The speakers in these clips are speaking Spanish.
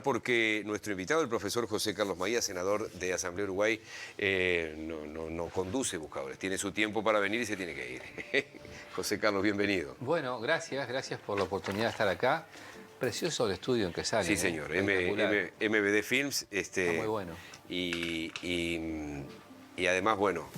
Porque nuestro invitado, el profesor José Carlos Maía, senador de Asamblea Uruguay, no conduce buscadores. Tiene su tiempo para venir y se tiene que ir. José Carlos, bienvenido. Bueno, gracias por la oportunidad de estar acá. Precioso el estudio en que sale. Sí, señor. Espectacular. MBD Films. Está muy bueno. Y además, bueno,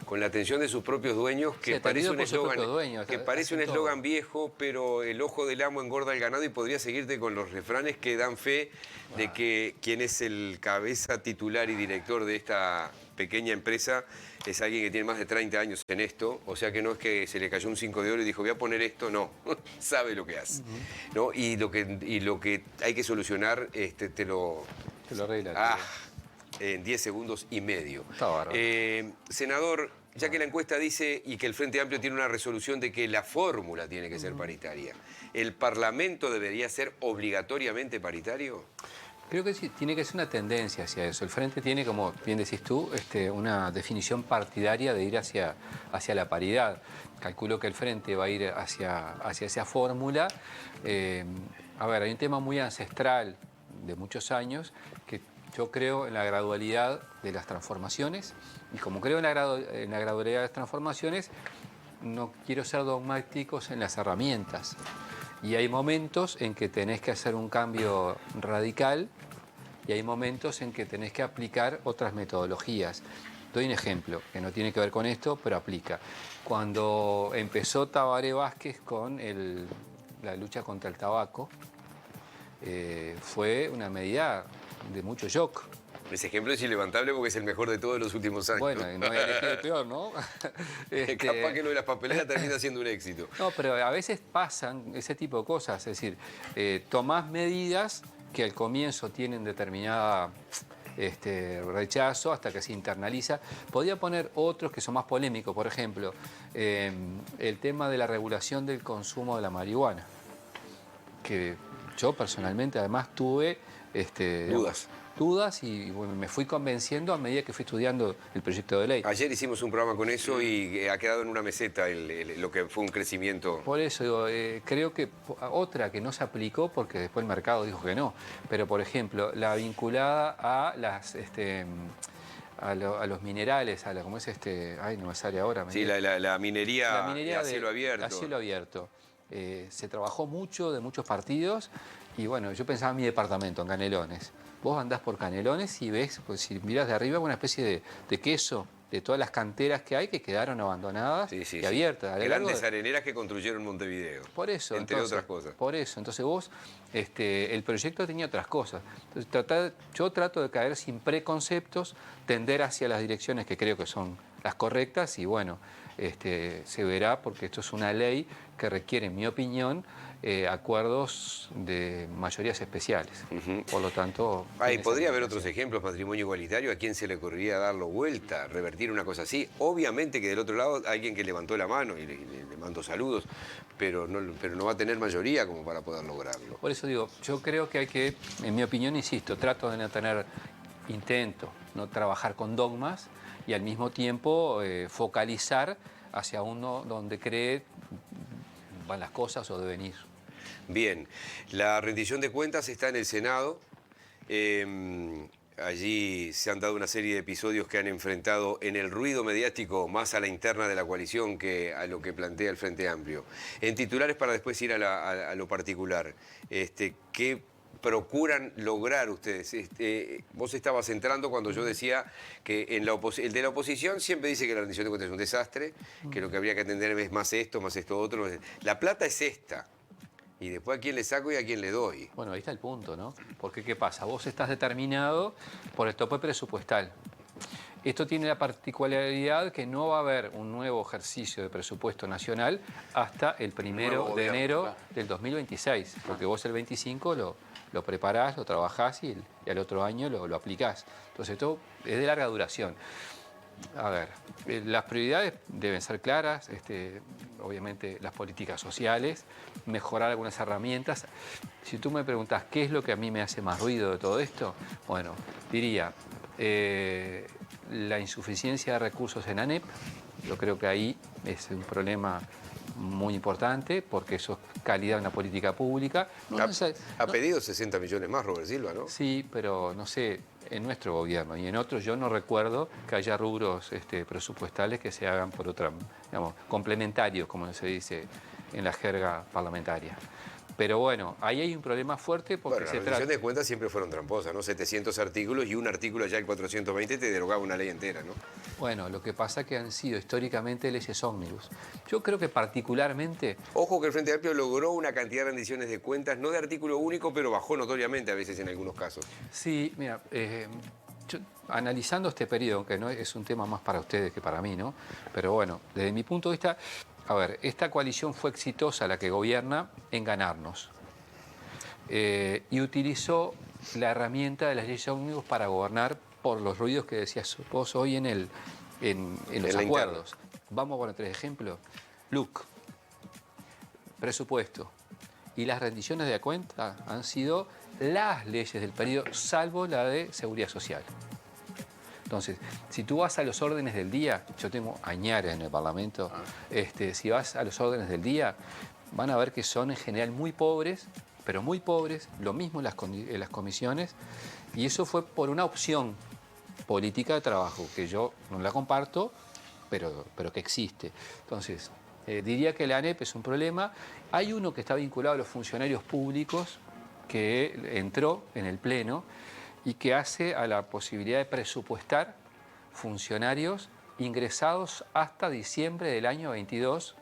con la atención de sus propios dueños, que Sí, parece un por sus propios dueños, eslogan, hacen todo. viejo, pero el ojo del amo engorda el ganado, y podría seguirte con los refranes que dan fe de que quien es el cabeza titular y director de esta pequeña empresa es alguien que tiene más de 30 años en esto, o sea que no es que se le cayó un 5 de oro y dijo voy a poner esto, no, sabe lo que hace. ¿No? Y lo que hay que solucionar te lo arregla. en 10 segundos y medio. Está bárbaro. Senador, ya que la encuesta dice y que el Frente Amplio tiene una resolución de que la fórmula tiene que ser paritaria, ¿el Parlamento debería ser obligatoriamente paritario? Creo que sí, tiene que ser una tendencia hacia eso. El Frente tiene, como bien decís tú, una definición partidaria de ir hacia la paridad. Calculo que el Frente va a ir hacia esa fórmula. A ver, hay un tema muy ancestral de muchos años que yo creo en la gradualidad de las transformaciones, y como creo en la gradualidad de las transformaciones, no quiero ser dogmáticos en las herramientas. Y hay momentos en que tenés que hacer un cambio radical y hay momentos en que tenés que aplicar otras metodologías. Doy un ejemplo que no tiene que ver con esto, pero aplica. Cuando empezó Tabaré Vázquez con la lucha contra el tabaco, fue una medida de mucho shock. Ese ejemplo es ilevantable porque es el mejor de todos los últimos años. Bueno, no he elegido el peor, ¿no? Capaz que lo de las papeleras termina siendo un éxito. No, pero a veces pasan ese tipo de cosas. Es decir, tomás medidas que al comienzo tienen determinada rechazo hasta que se internaliza. Podría poner otros que son más polémicos. Por ejemplo, el tema de la regulación del consumo de la marihuana, que yo personalmente además tuve dudas y bueno, me fui convenciendo a medida que fui estudiando el proyecto de ley. Ayer hicimos un programa con eso y ha quedado en una meseta lo que fue un crecimiento. Por eso digo, creo que otra que no se aplicó porque después el mercado dijo que no, pero por ejemplo, la vinculada a las a los minerales, ¿cómo es ay, no me sale ahora? Sí, la minería a cielo abierto. A cielo abierto. Se trabajó mucho de muchos partidos y bueno, yo pensaba en mi departamento, en Canelones. Vos andás por Canelones y ves, pues si miras de arriba, una especie de queso de todas las canteras que hay que quedaron abandonadas y abiertas. Grandes areneras que construyeron Montevideo. Por eso. Entre otras cosas. Por eso. Entonces vos, el proyecto tenía otras cosas. Entonces yo trato de caer sin preconceptos, tender hacia las direcciones que creo que son las correctas y bueno, se verá porque esto es una ley que requiere, en mi opinión, acuerdos de mayorías especiales. Por lo tanto... podría haber otros ejemplos, matrimonio igualitario, ¿a quién se le ocurriría darlo vuelta, revertir una cosa así? Obviamente que del otro lado hay alguien que levantó la mano y le mando saludos, pero no va a tener mayoría como para poder lograrlo. Por eso digo, yo creo que hay que, en mi opinión, insisto, trato de no tener intento, no trabajar con dogmas y al mismo tiempo focalizar hacia uno donde cree van las cosas o deben ir. Bien, la rendición de cuentas está en el Senado. Allí se han dado una serie de episodios que han enfrentado en el ruido mediático más a la interna de la coalición que a lo que plantea el Frente Amplio. En titulares, para después ir a lo particular, ¿qué procuran lograr ustedes? Vos estabas entrando cuando yo decía que el de la oposición siempre dice que la rendición de cuentas es un desastre, que lo que habría que atender es más esto otro. La plata es esta. Y después a quién le saco y a quién le doy. Bueno, ahí está el punto, ¿no? Porque ¿qué pasa? Vos estás determinado por el tope presupuestal. Esto tiene la particularidad que no va a haber un nuevo ejercicio de presupuesto nacional hasta el 1 de enero del 2026, porque vos el 25 lo preparás, lo trabajás y al otro año lo aplicás. Entonces esto es de larga duración. A ver, las prioridades deben ser claras, obviamente las políticas sociales, mejorar algunas herramientas. Si tú me preguntas qué es lo que a mí me hace más ruido de todo esto, bueno, diría la insuficiencia de recursos en ANEP. Yo creo que ahí es un problema muy importante, porque eso es calidad de una política pública. Ha pedido 60 millones más Robert Silva, ¿no? Sí, pero no sé, en nuestro gobierno y en otros yo no recuerdo que haya rubros presupuestales que se hagan por otra, digamos, complementarios, como se dice en la jerga parlamentaria. Pero bueno, ahí hay un problema fuerte porque Bueno, las rendiciones de cuentas siempre fueron tramposas, ¿no? 700 artículos y un artículo allá el 420 te derogaba una ley entera, ¿no? Bueno, lo que pasa es que han sido históricamente leyes ómnibus. Yo creo que particularmente... Ojo que el Frente Amplio logró una cantidad de rendiciones de cuentas, no de artículo único, pero bajó notoriamente a veces en algunos casos. Sí, mira, analizando este periodo, aunque no es un tema más para ustedes que para mí, ¿no? Pero bueno, desde mi punto de vista, a ver, esta coalición fue exitosa, la que gobierna, en ganarnos. Y utilizó la herramienta de las leyes ómnibus para gobernar por los ruidos que decías vos hoy en los acuerdos. Vamos a poner 3 ejemplos. LUC, presupuesto y las rendiciones de cuenta han sido las leyes del periodo, salvo la de seguridad social. Entonces, si tú vas a los órdenes del día, yo tengo añares en el Parlamento, si vas a los órdenes del día, van a ver que son en general muy pobres, pero muy pobres, lo mismo en las comisiones, y eso fue por una opción política de trabajo, que yo no la comparto, pero que existe. Entonces, diría que la ANEP es un problema. Hay uno que está vinculado a los funcionarios públicos, que entró en el Pleno, y que hace a la posibilidad de presupuestar funcionarios ingresados hasta diciembre del año 22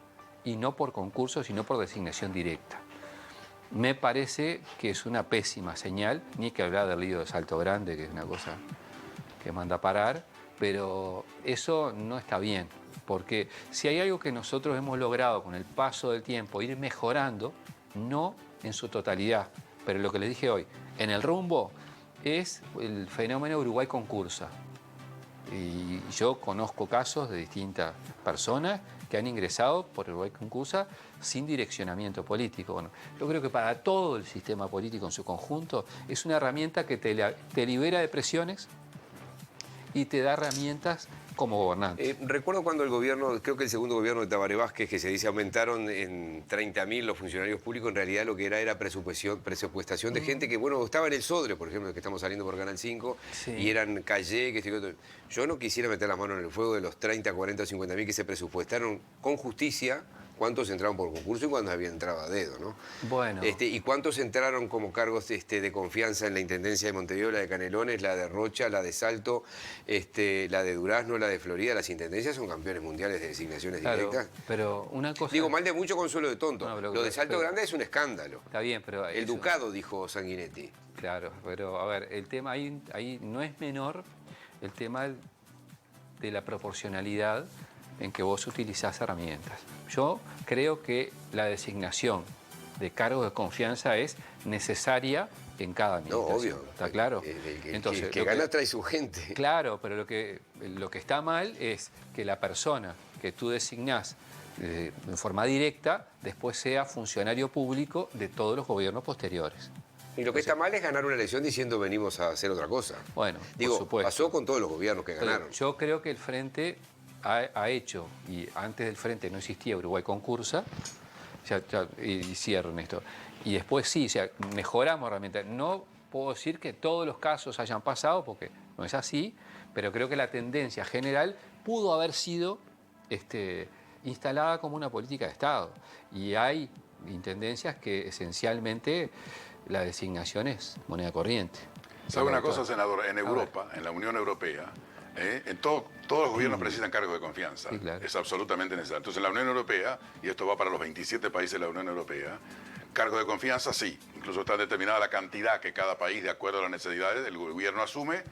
y no por concurso, sino por designación directa. Me parece que es una pésima señal, ni que hablar del lío de Salto Grande, que es una cosa que manda a parar, pero eso no está bien, porque si hay algo que nosotros hemos logrado con el paso del tiempo ir mejorando, no en su totalidad, pero lo que les dije hoy, en el rumbo, es el fenómeno Uruguay concursa. Y yo conozco casos de distintas personas que han ingresado por Uruguay concursa sin direccionamiento político. Bueno, yo creo que para todo el sistema político en su conjunto es una herramienta que te libera de presiones y te da herramientas como gobernante. Recuerdo cuando el gobierno, creo que el segundo gobierno de Tabaré Vázquez, que se dice aumentaron en 30.000 los funcionarios públicos, en realidad lo que era presupuestación de gente que, bueno, estaba en el Sodre, por ejemplo, que estamos saliendo por Canal 5, sí. Y eran Calle, yo no quisiera meter las manos en el fuego de los 30, 40 o 50.000 que se presupuestaron con justicia. ¿Cuántos entraron por concurso y cuántos habían entrado a dedo, ¿no? Bueno. ¿Y cuántos entraron como cargos de confianza en la Intendencia de Montevideo, la de Canelones, la de Rocha, la de Salto, la de Durazno, la de Florida? Las intendencias son campeones mundiales de designaciones directas. Pero una cosa... Digo, mal de mucho consuelo de tonto. No, lo de Salto Grande es un escándalo. Está bien, pero... El ducado, dijo Sanguinetti. Claro, pero a ver, el tema ahí no es menor el tema de la proporcionalidad en que vos utilizás herramientas. Yo creo que la designación de cargos de confianza es necesaria en cada administración. No, obvio. ¿Está claro? Entonces, el que gana trae su gente. Claro, pero lo que está mal es que la persona que tú designás en forma directa después sea funcionario público de todos los gobiernos posteriores. Y lo que está mal es ganar una elección diciendo venimos a hacer otra cosa. Bueno, digo, por supuesto. pasó con todos los gobiernos que ganaron. Pero yo creo que el Frente ha hecho, y antes del Frente no existía Uruguay concursa, y cierro en esto, y después sí, o sea, mejoramos realmente. No puedo decir que todos los casos hayan pasado, porque no es así, pero creo que la tendencia general pudo haber sido instalada como una política de Estado. Y hay intendencias que esencialmente la designación es moneda corriente. ¿Sabe una cosa, senador? En Europa, en la Unión Europea, todos los gobiernos precisan cargos de confianza. Sí, claro. Es absolutamente necesario. Entonces, en la Unión Europea, y esto va para los 27 países de la Unión Europea, cargos de confianza sí. Incluso está determinada la cantidad que cada país, de acuerdo a las necesidades, el gobierno asume.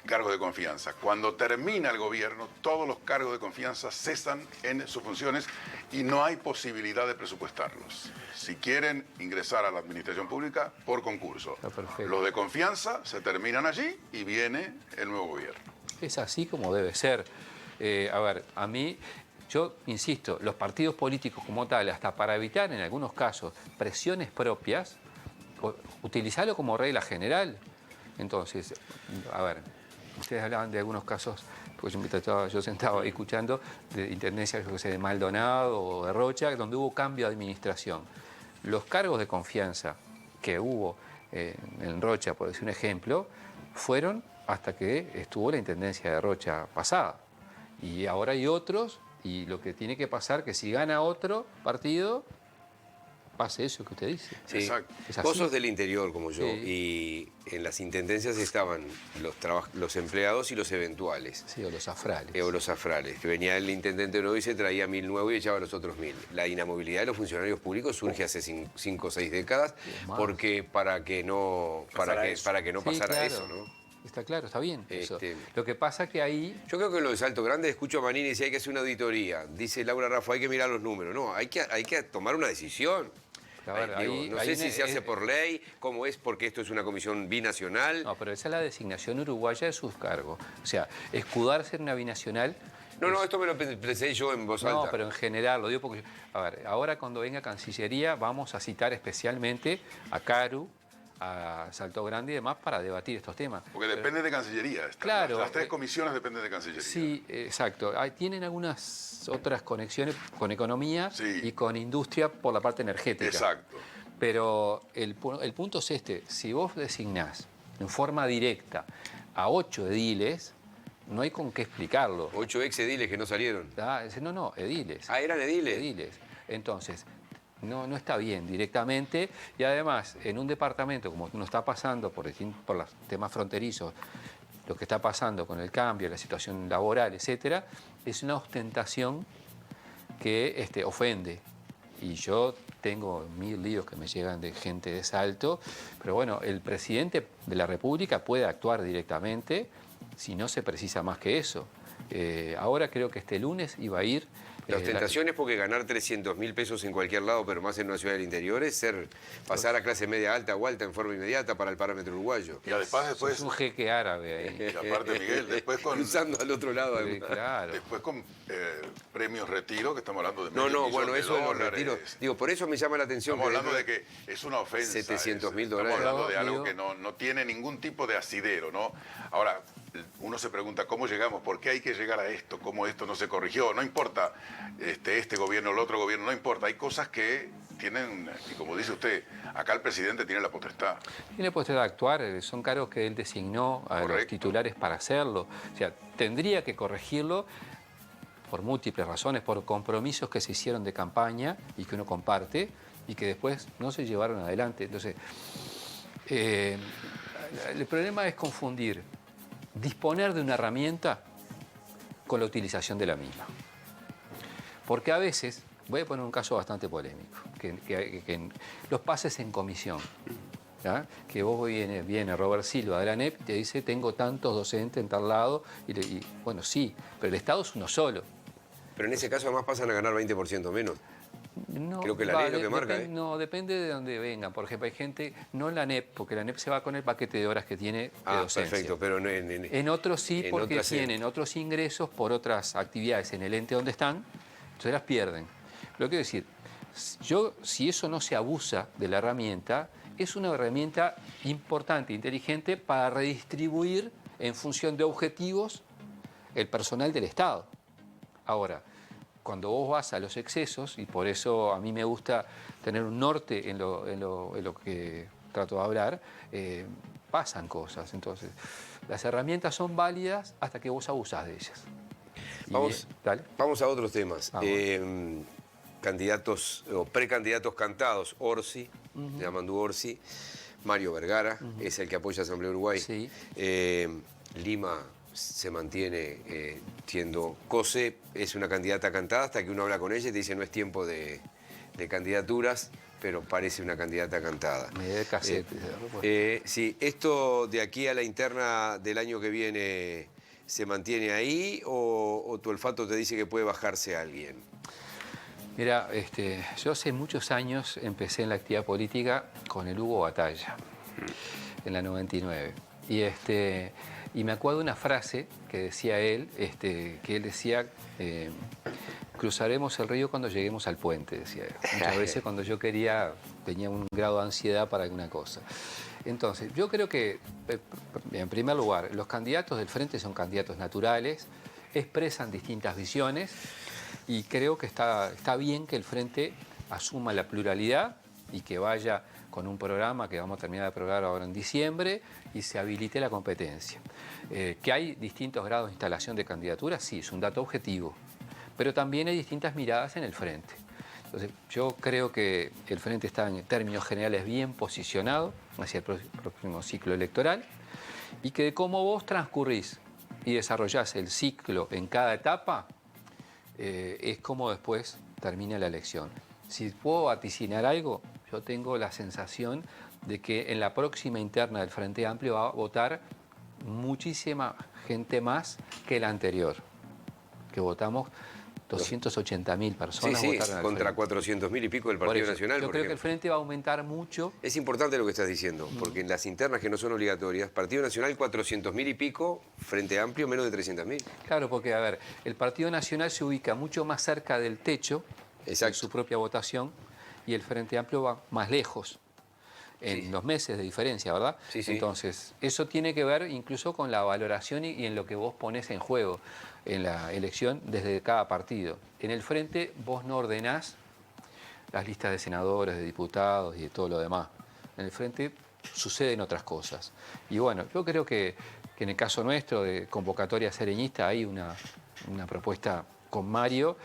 Cargos de confianza. Cuando termina el gobierno, todos los cargos de confianza cesan en sus funciones y no hay posibilidad de presupuestarlos. Si quieren ingresar a la administración pública, por concurso. Los de confianza se terminan allí y viene el nuevo gobierno. Es así como debe ser. A ver, a mí, yo insisto, los partidos políticos como tal, hasta para evitar en algunos casos presiones propias, utilizarlo como regla general. Entonces, a ver, ustedes hablaban de algunos casos, porque yo sentado ahí escuchando, de intendencias, yo que sé, de Maldonado o de Rocha, donde hubo cambio de administración. Los cargos de confianza que hubo en Rocha, por decir un ejemplo, fueron hasta que estuvo la intendencia de Rocha pasada. Y ahora hay otros, y lo que tiene que pasar, que si gana otro partido, pase eso que usted dice. Sí. Exacto. Vos sos del interior como yo, Sí. y en las intendencias estaban los empleados y los eventuales. Sí, o los afrales. O los afrales, que venía el intendente nuevo y se traía 1000 nuevos y echaba a los otros 1000. La inamovilidad de los funcionarios públicos surge hace 5 o 6 décadas, porque para que no pasara claro. eso, ¿no? Está claro, está bien. Eso. Este- Lo que pasa que ahí... Yo creo que en lo de Salto Grande escucho a Manini decir hay que hacer una auditoría. Dice Laura Raffo, hay que mirar los números. No, hay que tomar una decisión. A ver, No sé si se hace por ley, cómo es, porque esto es una comisión binacional. No, pero esa es la designación uruguaya de sus cargos. O sea, escudarse en una binacional... No, esto me lo pensé yo en voz alta. No, pero en general, lo digo porque... A ver, ahora cuando venga Cancillería vamos a citar especialmente a Caru, a Salto Grande y demás para debatir estos temas. Porque depende de Cancillería. Claro. Las 3 comisiones dependen de Cancillería. Sí, exacto. Tienen algunas otras conexiones con economía Sí. y con industria por la parte energética. Exacto. Pero el punto es este, si vos designás en forma directa a 8 ediles, no hay con qué explicarlo. 8 ex ediles que no salieron. No, ediles. Ah, ¿eran ediles? Ediles. Entonces, no está bien directamente, y además en un departamento como nos está pasando por los temas fronterizos, lo que está pasando con el cambio, la situación laboral, etcétera, es una ostentación que ofende. Y yo tengo 1000 líos que me llegan de gente de Salto, pero bueno, el presidente de la República puede actuar directamente si no se precisa más que eso. Ahora creo que este lunes iba a ir... La ostentación es porque ganar 300.000 pesos en cualquier lado, pero más en una ciudad del interior, es pasar a clase media alta o alta en forma inmediata para el parámetro uruguayo. Y además después... Es un jeque árabe ahí. Y aparte, Miguel, después con... Cruzando al otro lado. Sí, claro. Después con premios retiro, que estamos hablando de No, bueno, eso de los dólares. retiros. Digo, por eso me llama la atención. Estamos hablando de que es una ofensa. 700.000 Estamos dólares. hablando de algo Digo- que no tiene ningún tipo de asidero, ¿no? Ahora, uno se pregunta cómo llegamos, por qué hay que llegar a esto, cómo esto no se corrigió. No importa este gobierno o el otro gobierno, no importa. Hay cosas que tienen, y como dice usted, acá el presidente tiene la potestad. Tiene potestad de actuar, son cargos que él designó a los Correcto. titulares para hacerlo. O sea, tendría que corregirlo por múltiples razones, por compromisos que se hicieron de campaña y que uno comparte y que después no se llevaron adelante. Entonces, el problema es confundir disponer de una herramienta con la utilización de la misma. Porque a veces, voy a poner un caso bastante polémico, que los pases en comisión, ¿ya? Que vos viene Robert Silva de la ANEP y te dice, tengo tantos docentes en tal lado, y bueno, sí, pero el Estado es uno solo. Pero en ese caso además pasan a ganar 20% menos. No, Creo que la ley es lo que marca, ¿eh? No, depende de dónde vengan. Por ejemplo, hay gente, no en la ANEP, porque la ANEP se va con el paquete de horas que tiene de docencia. Perfecto, pero En otros sí, en porque otras sí. tienen otros ingresos por otras actividades en el ente donde están, entonces las pierden. Lo que quiero decir, si eso no se abusa de la herramienta, es una herramienta importante, inteligente, para redistribuir en función de objetivos el personal del Estado. Ahora, cuando vos vas a los excesos, y por eso a mí me gusta tener un norte en lo que trato de hablar, pasan cosas. Entonces, las herramientas son válidas hasta que vos abusás de ellas. Dale. Vamos a otros temas. Vamos. Candidatos o precandidatos cantados. Orsi, se llama Orsi. Mario Vergara, es el que apoya a Asamblea Uruguay. Sí. Lima se mantiene siendo COSE, es una candidata cantada hasta que uno habla con ella y te dice no es tiempo de candidaturas, pero parece una candidata cantada. Me dé cassette. Sí, ¿esto de aquí a la interna del año que viene se mantiene ahí o tu olfato te dice que puede bajarse alguien? Mira, yo hace muchos años empecé en la actividad política con el Hugo Batalla, en la 99. Y me acuerdo de una frase que decía él, que él decía, cruzaremos el río cuando lleguemos al puente, decía él. Muchas veces cuando yo tenía un grado de ansiedad para alguna cosa. Entonces, yo creo que, en primer lugar, los candidatos del Frente son candidatos naturales, expresan distintas visiones y creo que está bien que el Frente asuma la pluralidad y que vaya con un programa que vamos a terminar de aprobar ahora en diciembre y se habilite la competencia. Que hay distintos grados de instalación de candidaturas, sí, es un dato objetivo, pero también hay distintas miradas en el Frente. Entonces, yo creo que el Frente está en términos generales bien posicionado hacia el próximo ciclo electoral y que como vos transcurrís y desarrollás el ciclo en cada etapa, es como después termina la elección. Si puedo vaticinar algo, yo tengo la sensación de que en la próxima interna del Frente Amplio va a votar muchísima gente más que la anterior, que votamos 280.000 personas. Sí, votaron contra 400.000 y pico del Partido Nacional. Yo creo que el Frente va a aumentar mucho. Es importante lo que estás diciendo, porque en las internas que no son obligatorias, Partido Nacional 400.000 y pico, Frente Amplio menos de 300.000. Claro, porque, a ver, el Partido Nacional se ubica mucho más cerca del techo en su propia votación y el Frente Amplio va más lejos en los meses de diferencia, ¿verdad? Sí, sí. Entonces, eso tiene que ver incluso con la valoración y en lo que vos pones en juego en la elección desde cada partido. En el Frente vos no ordenás las listas de senadores, de diputados y de todo lo demás. En el Frente suceden otras cosas. Y bueno, yo creo que en el caso nuestro de convocatoria sereñista hay una propuesta con Mario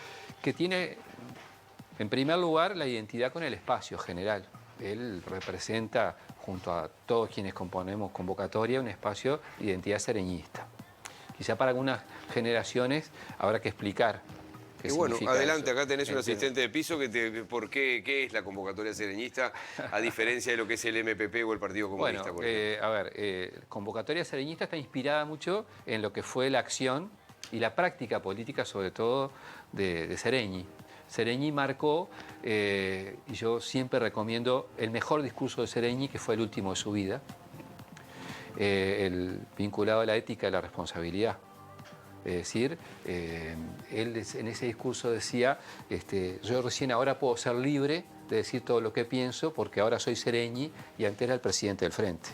que tiene, en primer lugar, la identidad con el espacio general. Él representa, junto a todos quienes componemos convocatoria, un espacio de identidad sereñista. Quizá para algunas generaciones habrá que explicar qué Y bueno, significa adelante, eso. acá tenés un asistente de piso que qué es la convocatoria sereñista, a diferencia de lo que es el MPP o el Partido Comunista. Bueno, convocatoria sereñista está inspirada mucho en lo que fue la acción y la práctica política, sobre todo, de Sereñi. Sereñi marcó, y yo siempre recomiendo el mejor discurso de Sereñi, que fue el último de su vida, el vinculado a la ética y la responsabilidad. Es decir, él en ese discurso decía, yo recién ahora puedo ser libre de decir todo lo que pienso porque ahora soy Sereñi y antes era el presidente del Frente.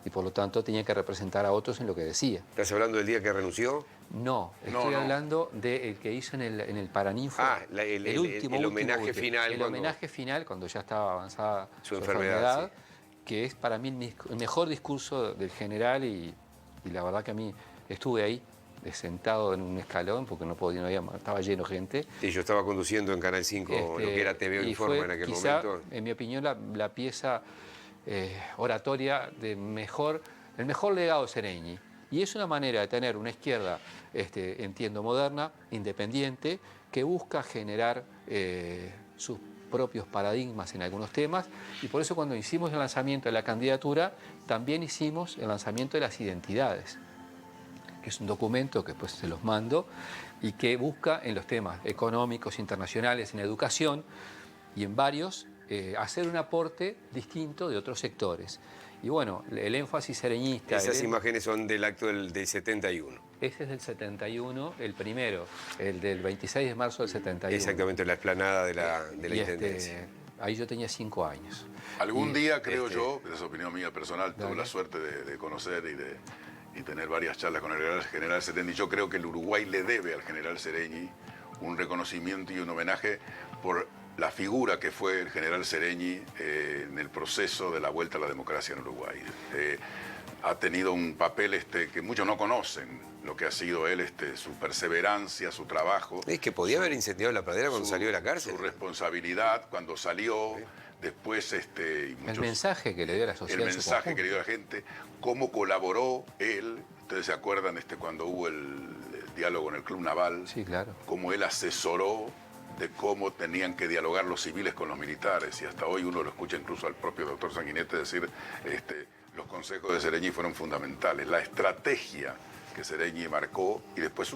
Y por lo tanto tenía que representar a otros en lo que decía. ¿Estás hablando del día que renunció? No, estoy hablando del que hizo en el Paraninfo. El último homenaje final. El homenaje final, cuando ya estaba avanzada su enfermedad, que es para mí el mejor discurso del general y la verdad que a mí estuve ahí, sentado en un escalón, porque estaba lleno de gente. Sí, yo estaba conduciendo en Canal 5 lo que era TV Informa en aquel momento. En mi opinión, la pieza oratoria el mejor legado de Sereñi. Y es una manera de tener una izquierda, entiendo, moderna, independiente, que busca generar sus propios paradigmas en algunos temas. Y por eso cuando hicimos el lanzamiento de la candidatura, también hicimos el lanzamiento de las identidades, que es un documento que después se los mando y que busca en los temas económicos, internacionales, en educación y en varios, hacer un aporte distinto de otros sectores. Y bueno, el énfasis sereñista... Esas imágenes son del acto del 71. Ese es del 71, el primero, el del 26 de marzo del 71. Exactamente, la explanada de la Intendencia. Ahí yo tenía 5 años. Algún día, creo yo, es opinión mía personal, tuve la suerte de conocer y tener varias charlas con el general Sereñi. Yo creo que el Uruguay le debe al general Sereñi un reconocimiento y un homenaje por la figura que fue el general Sereñi en el proceso de la vuelta a la democracia en Uruguay. Ha tenido un papel que muchos no conocen, lo que ha sido él, su perseverancia, su trabajo. Es que podía haber incendiado la pradera cuando salió de la cárcel. Su responsabilidad cuando salió, después... el mensaje que le dio a la sociedad. El mensaje que le dio a la gente, cómo colaboró él. Ustedes se acuerdan cuando hubo el diálogo en el Club Naval. Sí, claro. Cómo él asesoró de cómo tenían que dialogar los civiles con los militares, y hasta hoy uno lo escucha incluso al propio doctor Sanguinetti decir, los consejos de Sereñi fueron fundamentales, la estrategia que Sereñi marcó y después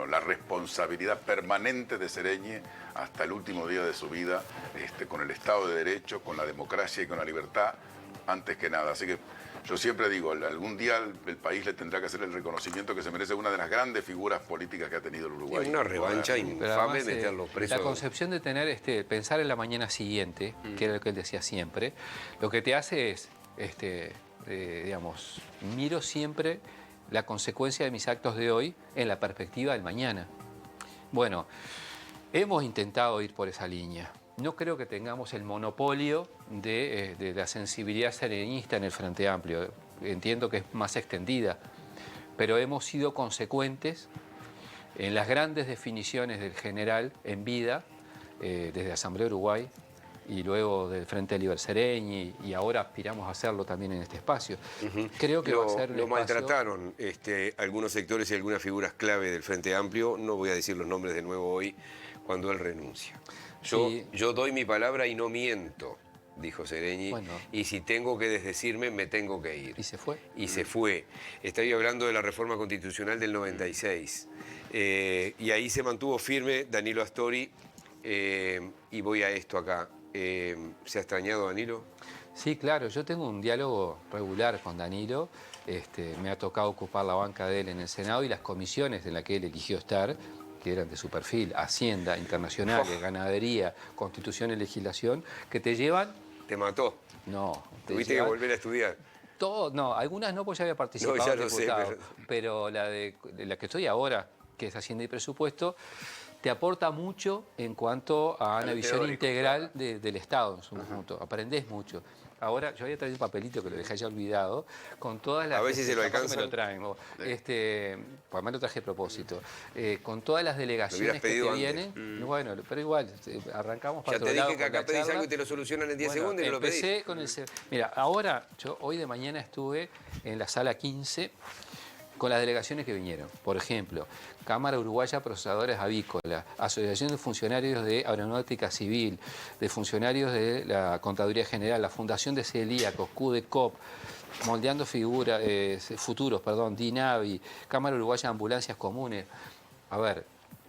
la responsabilidad permanente de Sereñi hasta el último día de su vida, con el Estado de Derecho, con la democracia y con la libertad, antes que nada. Así que yo siempre digo, algún día el país le tendrá que hacer el reconocimiento que se merece una de las grandes figuras políticas que ha tenido el Uruguay. Una revancha infame meterlos presos. La concepción de tener, pensar en la mañana siguiente, que era lo que él decía siempre, lo que te hace es digamos, miro siempre la consecuencia de mis actos de hoy en la perspectiva del mañana. Bueno, hemos intentado ir por esa línea. No creo que tengamos el monopolio de la sensibilidad serenista en el Frente Amplio. Entiendo que es más extendida, pero hemos sido consecuentes en las grandes definiciones del general en vida, desde Asamblea Uruguay y luego del Frente Liber Sereñi, y ahora aspiramos a hacerlo también en este espacio. Creo que va a ser un Lo espacio... maltrataron algunos sectores y algunas figuras clave del Frente Amplio, no voy a decir los nombres de nuevo hoy, cuando él renuncia. Yo doy mi palabra y no miento, dijo Sereñi, Bueno. y si tengo que desdecirme, me tengo que ir. Y se fue. Y se fue. Estoy hablando de la reforma constitucional del 96. Y ahí se mantuvo firme Danilo Astori, y voy a esto acá. ¿Se ha extrañado Danilo? Sí, claro, yo tengo un diálogo regular con Danilo. Me ha tocado ocupar la banca de él en el Senado y las comisiones en las que él eligió estar, que eran de su perfil, Hacienda, Internacionales, Ganadería, Constitución y Legislación, que te llevan... ¿Te mató? No. ¿Tuviste que volver a estudiar? No, algunas no, porque ya había participado No, ya en lo sé, diputado. Pero de la que estoy ahora, que es Hacienda y Presupuesto, te aporta mucho en cuanto a una visión teórico, integral del Estado en su conjunto. Aprendés mucho. Ahora, yo había traído un papelito que lo dejé ya olvidado, con todas las... A ver si se lo capaz que alcanzan. me lo traen. Pues además lo traje a propósito. Con todas las delegaciones que te pedido vienen. Bueno, pero igual, arrancamos para Ya te otro lado dije que con la acá pedís charla. algo y te lo solucionan en 10 Bueno, segundos y no lo pedís. empecé con Mira, ahora, yo hoy de mañana estuve en la sala 15 con las delegaciones que vinieron. Por ejemplo, Cámara Uruguaya Procesadores Avícolas, Asociación de Funcionarios de Aeronáutica Civil, de Funcionarios de la Contaduría General, la Fundación de Celíacos, CUDECOP, Moldeando Futuros, DINAVI, Cámara Uruguaya de Ambulancias Comunes. A ver,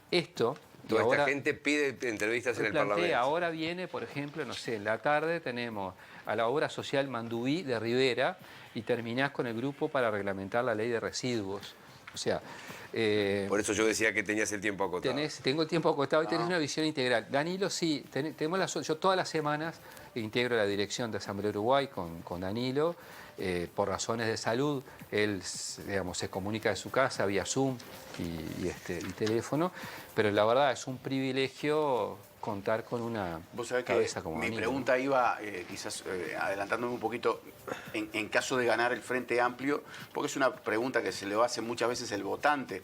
esto... Toda ahora, esta gente pide entrevistas en el Parlamento. Ahora viene, por ejemplo, no sé, en la tarde tenemos a la obra social Mandubí de Rivera y terminás con el grupo para reglamentar la ley de residuos. O sea... Por eso yo decía que tenías el tiempo acotado. Tengo el tiempo acotado y tenés una visión integral. Danilo, sí, yo todas las semanas integro la dirección de Asamblea Uruguay con Danilo. Por razones de salud, él, digamos, se comunica de su casa vía Zoom y teléfono, pero la verdad es un privilegio contar con una cabeza como mi Danilo. pregunta iba, quizás adelantándome un poquito, en caso de ganar el Frente Amplio, porque es una pregunta que se le hace muchas veces el votante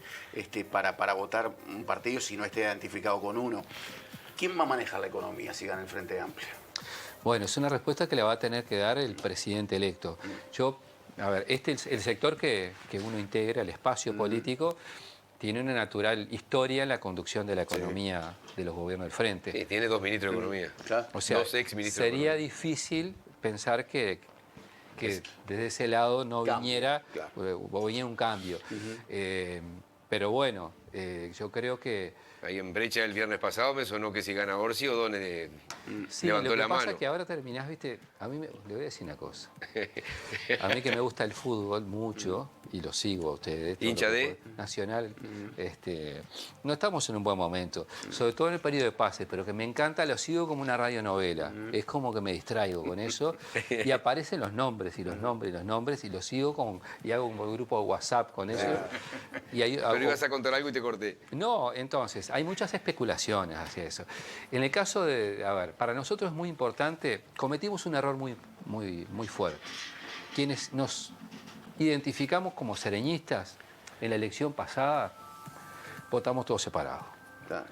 para votar un partido si no esté identificado con uno. ¿Quién va a manejar la economía si gana el Frente Amplio? Bueno, es una respuesta que la va a tener que dar el presidente electo. A ver, el sector que uno integra, el espacio político, tiene una natural historia en la conducción de la economía de los gobiernos del Frente. Sí, tiene 2 ministros de Economía. Claro. O sea, 2 ex-ministros de sería Economía. difícil pensar que desde ese lado no viniera un cambio. Pero bueno, yo creo que... Ahí en Brecha el viernes pasado me sonó que si gana Orsi, O'Donnell Sí, levantó lo que la pasa mano. es que ahora terminás, viste, le voy a decir una cosa. A mí que me gusta el fútbol mucho, y lo sigo a ustedes. todo ¿Hincha lo que de? puedo, Nacional, no estamos en un buen momento, sobre todo en el periodo de pases, pero que me encanta, lo sigo como una radionovela. Es como que me distraigo con eso, y aparecen los nombres, y los nombres, y los nombres, y los sigo y hago un grupo de WhatsApp con eso. Y ahí Pero ibas a contar algo y te corté. No, entonces, hay muchas especulaciones hacia eso. En el caso a ver, para nosotros es muy importante, cometimos un error muy fuerte. Quienes nos identificamos como sereñistas, en la elección pasada, votamos todos separados. Claro.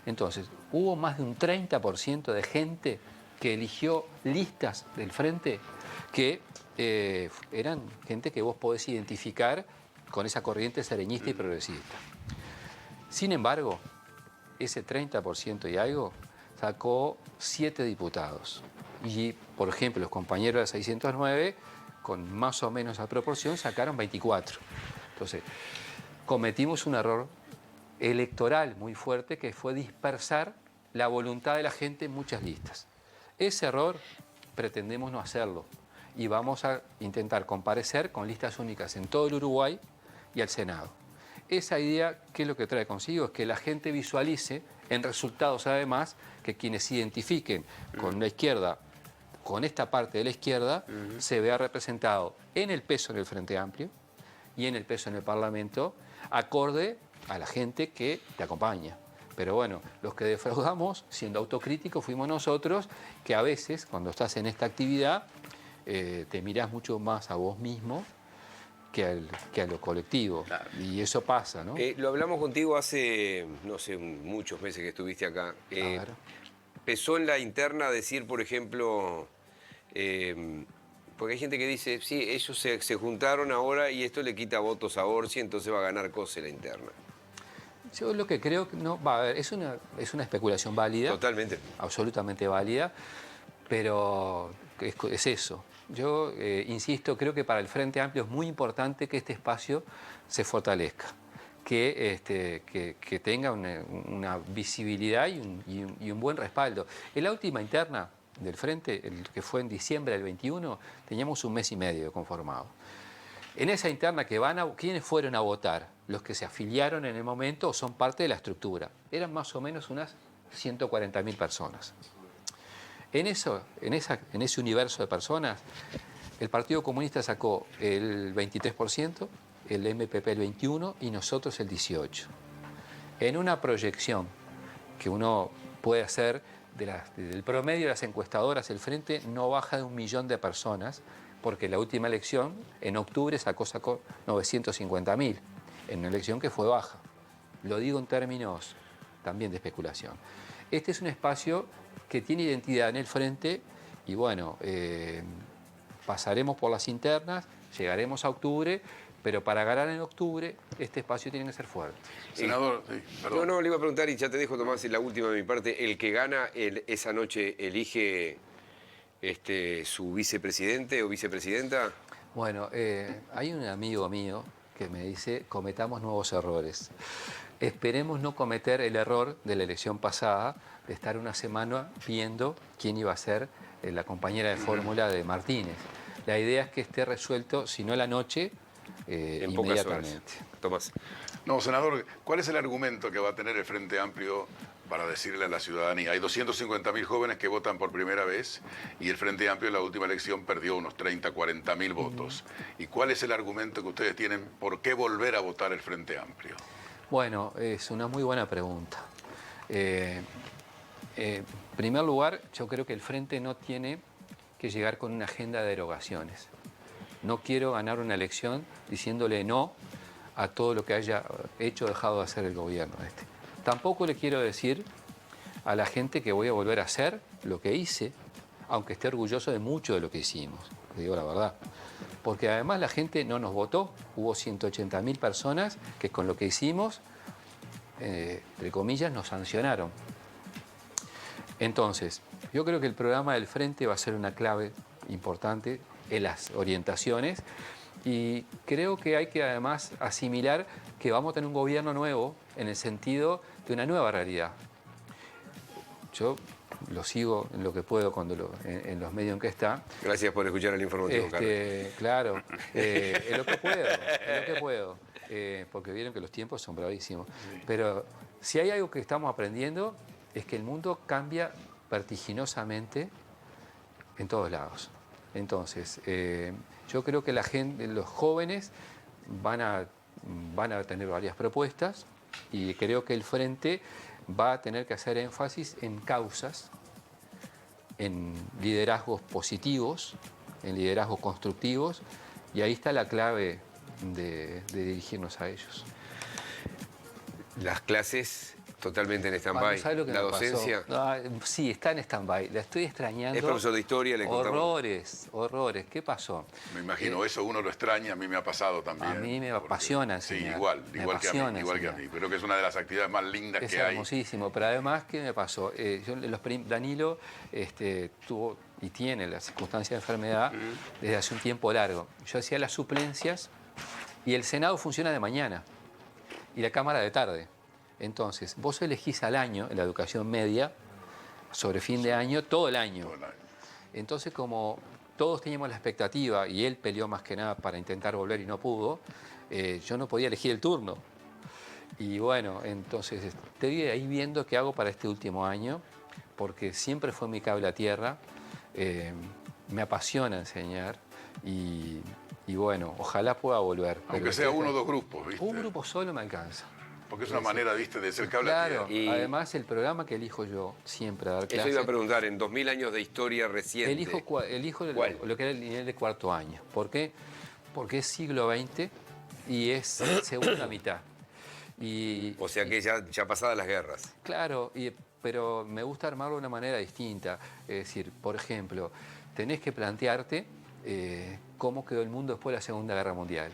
Entonces, hubo más de un 30% de gente que eligió listas del Frente que eran gente que vos podés identificar con esa corriente sereñista y progresista. Sin embargo, ese 30% y algo sacó 7 diputados. Y, por ejemplo, los compañeros de 609, con más o menos esa proporción, sacaron 24. Entonces, cometimos un error electoral muy fuerte que fue dispersar la voluntad de la gente en muchas listas. Ese error pretendemos no hacerlo y vamos a intentar comparecer con listas únicas en todo el Uruguay y al Senado. Esa idea, ¿qué es lo que trae consigo? Es que la gente visualice en resultados, además, que quienes se identifiquen con la izquierda con esta parte de la izquierda, se vea representado en el peso en el Frente Amplio y en el peso en el Parlamento, acorde a la gente que te acompaña. Pero bueno, los que defraudamos, siendo autocríticos, fuimos nosotros, que a veces, cuando estás en esta actividad, te mirás mucho más a vos mismo que a lo colectivo. Claro. Y eso pasa, ¿no? Lo hablamos contigo hace, no sé, muchos meses que estuviste acá. ver. ¿Pesó en la interna decir, por ejemplo, porque hay gente que dice, sí, ellos se juntaron ahora y esto le quita votos a Orsi, entonces va a ganar Cose la interna? Yo lo que creo que no, va a ver, es una especulación válida. Totalmente. Absolutamente válida, pero es eso. Yo insisto, creo que para el Frente Amplio es muy importante que este espacio se fortalezca, que tenga una visibilidad y un buen respaldo. En la última interna del Frente, el que fue en diciembre del 21, teníamos un mes y medio conformado. En esa interna ¿quiénes fueron a votar? Los que se afiliaron en el momento o son parte de la estructura. Eran más o menos unas 140.000 personas. En ese universo de personas, el Partido Comunista sacó el 23%, el MPP el 21% y nosotros el 18%. En una proyección que uno puede hacer del promedio de las encuestadoras, el Frente no baja de 1 millón de personas, porque la última elección, en octubre, sacó 950.000, en una elección que fue baja. Lo digo en términos también de especulación. Este es un espacio que tiene identidad en el Frente y bueno, pasaremos por las internas, llegaremos a octubre, pero para ganar en octubre este espacio tiene que ser fuerte. Senador, sí, perdón. No, le iba a preguntar y ya te dejo, Tomás, en la última de mi parte. ¿El que gana esa noche elige su vicepresidente o vicepresidenta? Bueno, hay un amigo mío que me dice, cometamos nuevos errores. Esperemos no cometer el error de la elección pasada, de estar una semana viendo quién iba a ser la compañera de fórmula de Martínez. La idea es que esté resuelto, si no la noche, En pocas horas. inmediatamente. Tomás. No, senador, ¿cuál es el argumento que va a tener el Frente Amplio para decirle a la ciudadanía? Hay 250.000 jóvenes que votan por primera vez y el Frente Amplio en la última elección perdió unos 30, 40.000 votos. ¿Y cuál es el argumento que ustedes tienen por qué volver a votar el Frente Amplio? Bueno, es una muy buena pregunta. En primer lugar, yo creo que el Frente no tiene que llegar con una agenda de derogaciones. No quiero ganar una elección diciéndole no a todo lo que haya hecho o dejado de hacer el gobierno. Tampoco le quiero decir a la gente que voy a volver a hacer lo que hice, aunque esté orgulloso de mucho de lo que hicimos, te digo la verdad. Porque además la gente no nos votó, hubo 180.000 personas que con lo que hicimos, entre comillas, nos sancionaron. Entonces, yo creo que el programa del Frente va a ser una clave importante en las orientaciones y creo que hay que además asimilar que vamos a tener un gobierno nuevo en el sentido de una nueva realidad. Yo lo sigo en lo que puedo en los medios en que está. Gracias por escuchar el informativo, Carlos. Claro, en lo que puedo, porque vieron que los tiempos son bravísimos. Sí. Pero si hay algo que estamos aprendiendo es que el mundo cambia vertiginosamente en todos lados. Entonces, yo creo que los jóvenes van a tener varias propuestas y creo que el Frente va a tener que hacer énfasis en causas, en liderazgos positivos, en liderazgos constructivos, y ahí está la clave de dirigirnos a ellos. Las clases totalmente en stand-by. La docencia. Sí, está en stand-by. La estoy extrañando. Es profesor de historia, le contamos. Horrores. ¿Qué pasó? Me imagino, eso uno lo extraña, a mí me ha pasado también. A mí me apasiona enseñar. Sí, igual que a mí. Creo que es una de las actividades más lindas que hay. Es hermosísimo, pero además, ¿qué me pasó? Danilo tuvo y tiene la circunstancia de enfermedad desde hace un tiempo largo. Yo hacía las suplencias y el Senado funciona de mañana y la Cámara de tarde. Entonces, vos elegís al año, en la educación media, sobre fin de año, todo el año. Entonces, como todos teníamos la expectativa, y él peleó más que nada para intentar volver y no pudo, yo no podía elegir el turno. Y bueno, entonces estoy ahí viendo qué hago para este último año, porque siempre fue mi cable a tierra. me apasiona enseñar y bueno, ojalá pueda volver. Aunque sea uno o dos grupos, ¿viste? Un grupo solo me alcanza. Porque es una manera, ¿viste?, de ser cable a Claro, tierra. Y- además el programa que elijo yo siempre a dar Eso clases. iba a preguntar, en 2000 años de historia reciente. Elijo ¿Cuál? lo que era el nivel de cuarto año. ¿Por qué? Porque es siglo XX y es segunda mitad. Y, O sea que ya pasadas las guerras. claro, pero me gusta armarlo de una manera distinta. Es decir, por ejemplo, tenés que plantearte cómo quedó el mundo después de la Segunda Guerra Mundial.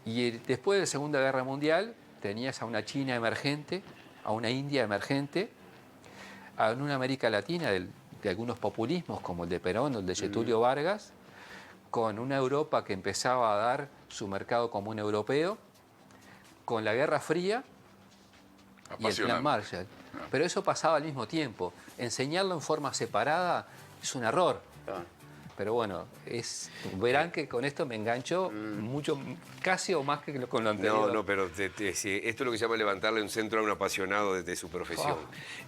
Y después de la Segunda Guerra Mundial tenías a una China emergente, a una India emergente, a una América Latina de algunos populismos como el de Perón o el de Getúlio Vargas, con una Europa que empezaba a dar su mercado común europeo, con la Guerra Fría y el Plan Apasionante. Marshall. Pero eso pasaba al mismo tiempo. Enseñarlo en forma separada es un error. Ah. Pero bueno, verán que con esto me engancho mucho, casi o más que con lo anterior. No, pero sí, esto es lo que se llama levantarle un centro a un apasionado desde su profesión.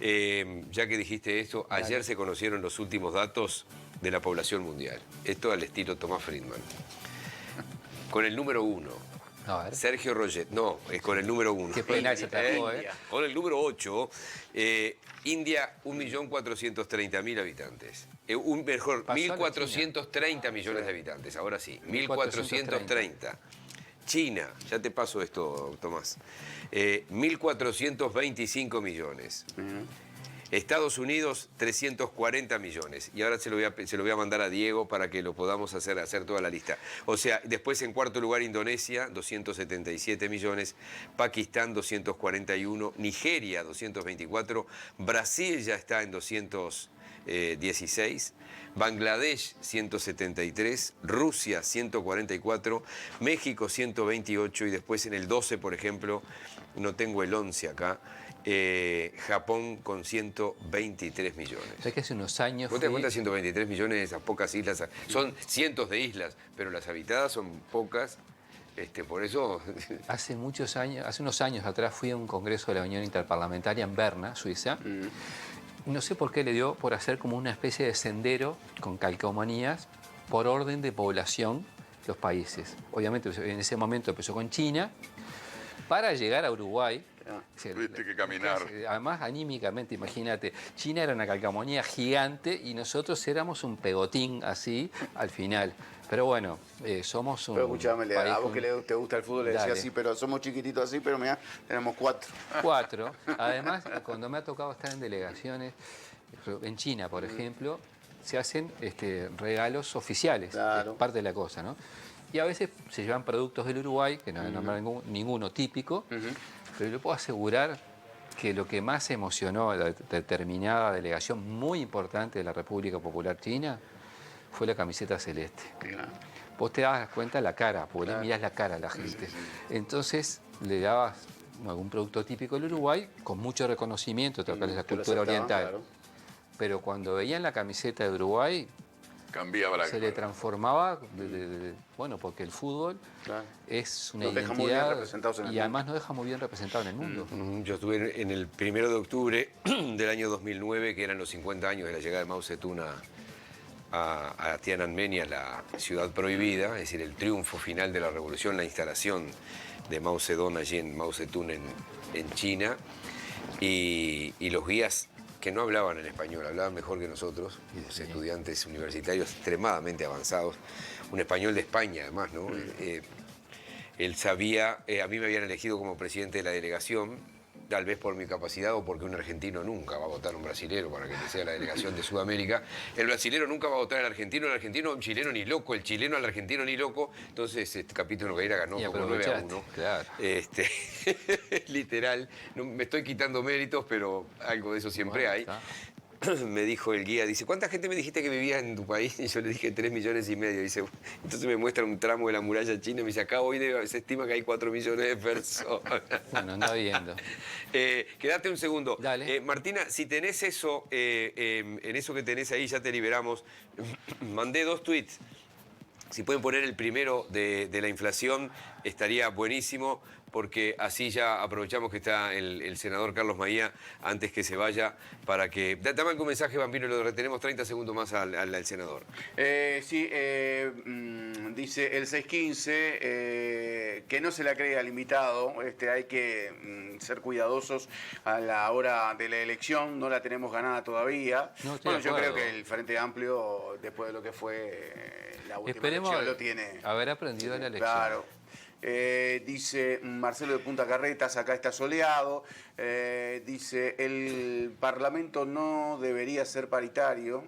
Ya que dijiste esto, ayer se conocieron los últimos datos de la población mundial. Esto al estilo Thomas Friedman. Con el número 1, A ver. Sergio Roget. No, es con el número 1. Qué penal se atrapó, ¿eh? Con el número 8, India, 1.430.000 habitantes. Mejor, Pasó a la 1.430 millones de habitantes, ahora sí, 1.430. China, ya te paso esto, Tomás, 1.425 millones. Estados Unidos, 340 millones. Y ahora se lo voy a mandar a Diego para que lo podamos hacer toda la lista. O sea, después en cuarto lugar Indonesia, 277 millones. Pakistán, 241. Nigeria, 224. Brasil ya está en 216. Bangladesh, 173. Rusia, 144. México, 128. Y después en el 12, por ejemplo, no tengo el 11 acá. Japón con 123 millones. ¿Sabes que hace unos años ¿Vos te das fui- cuenta? 123 millones de esas pocas islas. Son cientos de islas, pero las habitadas son pocas. Por eso. Hace unos años atrás fui a un congreso de la Unión Interparlamentaria en Berna, Suiza. No sé por qué le dio por hacer como una especie de sendero con calcomanías por orden de población los países. Obviamente en ese momento empezó con China para llegar a Uruguay. Tuviste que caminar. Además, anímicamente, imagínate, China era una calcamonía gigante y nosotros éramos un pegotín así al final. Pero bueno, somos un Pero escuchame, país a vos con que te gusta el fútbol, le decía Dale. así, pero somos chiquititos así, pero mirá, tenemos 4. 4. Además, cuando me ha tocado estar en delegaciones, en China, por ejemplo, se hacen regalos oficiales, Claro. es parte de la cosa, ¿no? Y a veces se llevan productos del Uruguay, que no voy a nombrar ninguno típico, pero le puedo asegurar que lo que más emocionó a la determinada delegación muy importante de la República Popular China fue la camiseta celeste. Vos te das cuenta la cara, porque le mirás la cara a la gente. Entonces le dabas algún producto típico del Uruguay con mucho reconocimiento, tal cual es la que lo cultura aceptaban, oriental. claro. Pero cuando veían la camiseta de Uruguay, Cambiaba la se le transformaba, bueno, porque el fútbol Claro. es una Nos deja muy bien identidad representados en el y además nos deja muy bien representado en el mundo. Yo estuve en el 1 de octubre del año 2009, que eran los 50 años de la llegada de Mao Zedong a Tiananmen, a la ciudad prohibida, es decir, el triunfo final de la revolución, la instalación de Mao Zedong allí en Mao Zedong en China, y los guías que no hablaban en español, hablaban mejor que nosotros, los estudiantes universitarios extremadamente avanzados, un español de España además, ¿no? Él sabía, a mí me habían elegido como presidente de la delegación, tal vez por mi capacidad o porque un argentino nunca va a votar a un brasilero para que sea la delegación de Sudamérica. El brasilero nunca va a votar al argentino, el argentino a un chileno ni loco, el chileno al argentino ni loco. Entonces, este capítulo Nogueira ganó Y como 9-1. aprovechaste, claro. Literal, no, me estoy quitando méritos, pero algo de eso siempre Bueno, hay. está. Me dijo el guía, dice, ¿cuánta gente me dijiste que vivía en tu país? Y yo le dije 3,5 millones. Dice, entonces me muestra un tramo de la muralla china y me dice, acá hoy se estima que hay 4 millones de personas. Bueno, anda viendo. Quédate un segundo. Dale. Martina, si tenés eso, en eso que tenés ahí, ya te liberamos. Mandé 2 tweets. Si pueden poner el primero de la inflación, estaría buenísimo, porque así ya aprovechamos que está el senador Carlos Maía antes que se vaya para que... Dame algún mensaje, Bambino, lo retenemos 30 segundos más al senador. Sí, dice el 615 que no se la cree al invitado, hay que ser cuidadosos a la hora de la elección, no la tenemos ganada todavía. No, bueno, yo creo acuerdo. que el Frente Amplio, después de lo que fue la última Esperemos elección, lo tiene. haber aprendido de la elección. Claro. Dice Marcelo de Punta Carretas, acá está soleado. Dice, el Parlamento no debería ser paritario.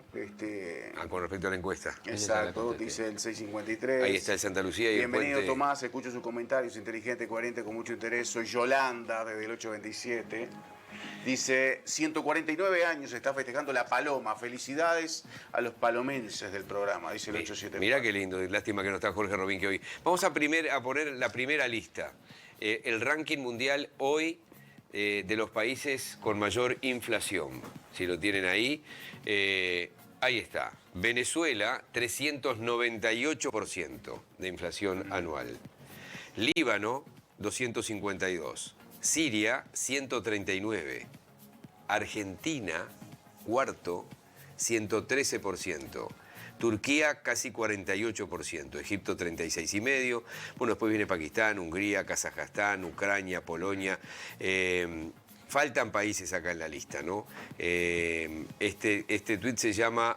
Con respecto a la encuesta. Exacto, dice el 653. Ahí está el Santa Lucía y Bienvenido, el puente. Tomás, escucho sus comentarios, inteligente, coherente, con mucho interés. Soy Yolanda, desde el 827. Dice, 149 años está festejando la Paloma. Felicidades a los palomenses del programa, dice el 874. Mirá qué lindo, lástima que no está Jorge Robín que hoy. Vamos a poner la primera lista. El ranking mundial hoy de los países con mayor inflación. Si lo tienen ahí, ahí está. Venezuela, 398% de inflación anual. Líbano, 252. Siria, 139. Argentina, cuarto, 113%. Turquía, casi 48%. Egipto, 36,5%. Bueno, después viene Pakistán, Hungría, Kazajstán, Ucrania, Polonia. Faltan países acá en la lista, ¿no? Este tuit se llama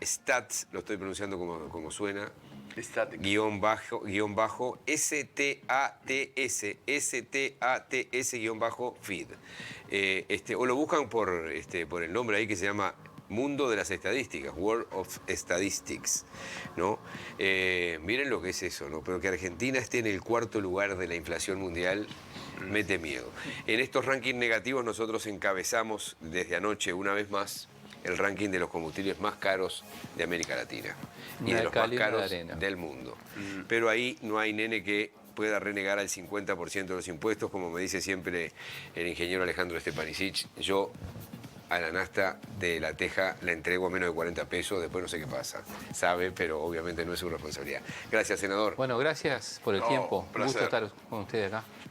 @stats, lo estoy pronunciando como suena. Guión bajo, STATS, feed. O lo buscan por el nombre ahí que se llama Mundo de las Estadísticas, World of Statistics, ¿no? Miren lo que es eso, ¿no? Pero que Argentina esté en el cuarto lugar de la inflación mundial mete miedo. En estos rankings negativos nosotros encabezamos desde anoche una vez más el ranking de los combustibles más caros de América Latina y de los más caros del mundo. Pero ahí no hay nene que pueda renegar al 50% de los impuestos, como me dice siempre el ingeniero Alejandro Stepanicic. Yo a la nafta de La Teja la entrego a menos de 40 pesos, después no sé qué pasa. Sabe, pero obviamente no es su responsabilidad. Gracias, senador. Bueno, gracias por el tiempo. Un placer. gusto estar con ustedes acá.